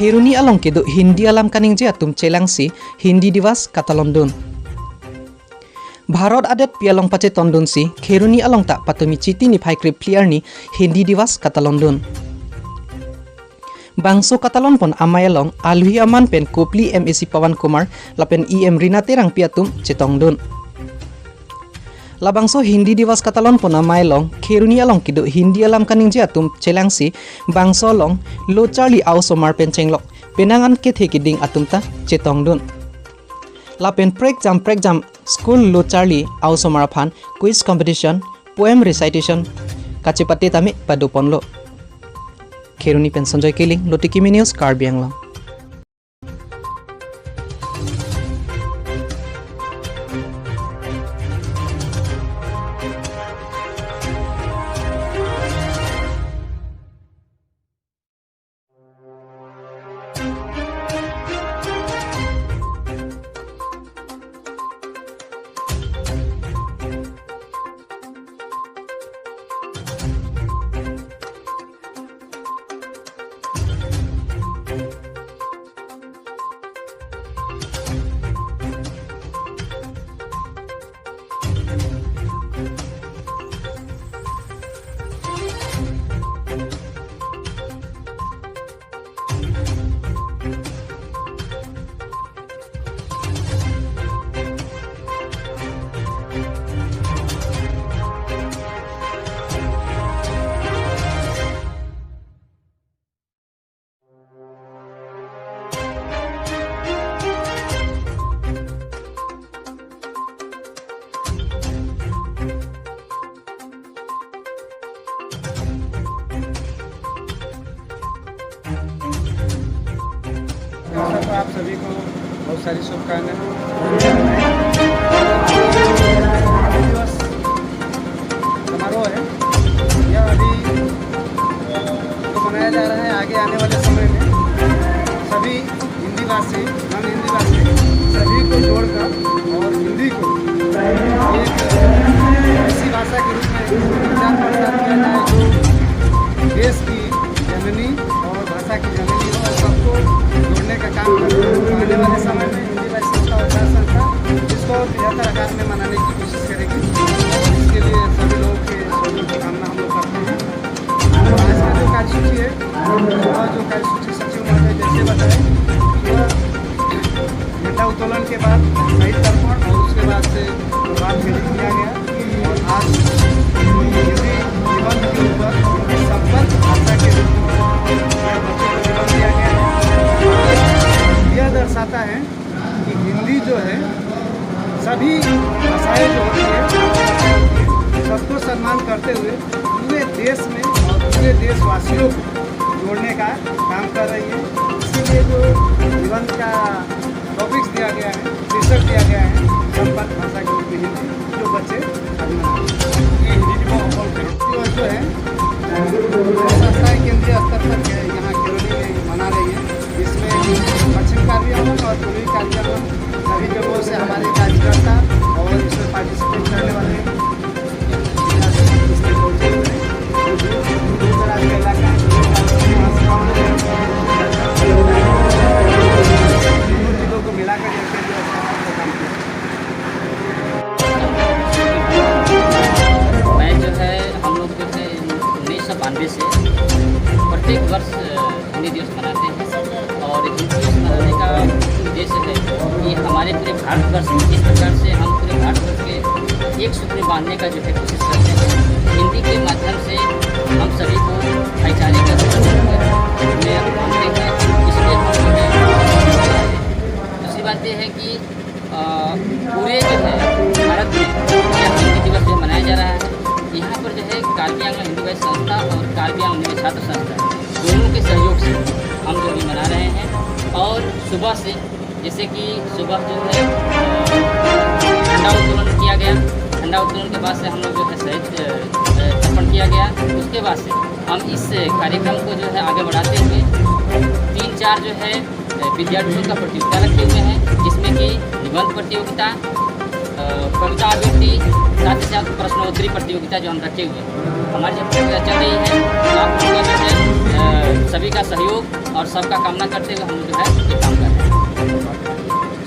Kheruni along kedo Hindi alam kaning je atum celangsi Hindi diwas kata London. Bharat adet pialong pace tondon si Kheruni along tak patumi citi ni phaikri player ni Hindi diwas kata London. Bangso katalon pon amai along alwi aman pen kopli MAC Pawan Kumar lapen EM Rina terang piatum cetongdon. Labangso Hindi diwas katalon pon amai long Kheruni along kido Hindi alam kaning je atum celangsi bangso long lo Charlie au somar pen cenglok penangan ke thekiding atum ta cetongdon. Lapen prek jam school lo Charlie au somar phan quiz competition poem recitation kachepate tami padupon lo. Kheruni pen Sanjoy Keling Lotikimi News Karbi Anglong. आप सभी को बहुत सारी शुभकामनाएं। दिवस समारोह है यह अभी तो मनाया जा रहा है। आगे आने वाले समय में सभी हिंदी भाषी नॉन हिंदी भाषी सभी को जोड़कर और हिंदी को एक ऐसी भाषा के रूप में प्रचार प्रसार किया जाए जो देश की जननी और भाषा की जननी और सबको जोड़ने का काम कर रहे हैं। आने वाले समय में हिंदी भाषी संस्था और विकास संस्था इसको बेहतर आकार में मनाने की कोशिश करेगी। इसके लिए सभी लोगों के सहयोग की कामना हम लोग करते हैं। आज का जो कार्यसूची है और जो कार्यसूची सचिव महोदय जैसे बताए झंडा उत्तोलन के बाद शहीद तर्पण और उसके बाद से प्रभात फेरी किया गया और आज हिंदी निबंध के ऊपर संपर्क भाषा के रूप में बच्चों को निबंध दिया गया है। यह दर्शाता है कि हिंदी जो है सभी भाषाएं जो होती है सबको सम्मान करते हुए पूरे देश में और पूरे देशवासियों को जोड़ने का काम कर रही है। इसीलिए जो निबंध का टॉपिक्स दिया गया है शीर्षक दिया गया है संपर्क भाषा के रूप में हिंदी जो बच्चे ये हिंदी दिवस जो है संस्थाएँ केंद्रीय स्तर पर यहाँ केरली में मना रही है। इसमें पश्चिम कार्बी आंगन और पूर्वी कार्बी आंगन सभी जगहों से हमारे कार्यकर्ता और इसमें पार्टिसिपेट करने वाले इसमें पहुँचे हुए हैं। दूर दराज के इलाका तीनों जिलों को मिलाकर जैसे जो काम किया। मैं जो है हम लोग जो है 1992 से प्रत्येक वर्ष हिंदी दिवस मनाते हैं और हिंदी दिवस मनाने का उद्देश्य है कि हमारे पूरे भारतवर्ष में इस प्रकार से हम पूरे भारतवर्ष के एक सूत्र में बांधने का जो है कोशिश करते हैं। हिंदी के माध्यम से हम सभी को भाईचारे का मानते हैं। इसलिए हम जो है दूसरी बात यह है कि पूरे जो है भारत में हिंदी दिवस जो मनाया जा रहा है। यहाँ पर जो है कार्बी आंगन हिंदी भाषी संस्था और कार्बी आंगन छात्र संस्था दोनों के सहयोग से हम जो भी मना रहे हैं। और सुबह से जैसे कि सुबह जो है झंडा उत्तोलन किया गया। झंडा उत्तोलन के बाद से हम लोग जो है शहीद तर्पण किया गया। उसके बाद से हम इस कार्यक्रम को जो है आगे बढ़ाते हुए 3-4 जो है विद्यार्थियों का प्रतियोगिता रखे हुए हैं, जिसमें कि निबंध प्रतियोगिता, कविता आवृत्ति, साथ ही साथ प्रश्नोत्तरी प्रतियोगिता जो हम रखे हुए हैं। हमारी जब प्रतियोगिता चल रही है तो आप लोगों में सभी सभी का सहयोग और सबका कामना करते हुए हम लोग जो है ये काम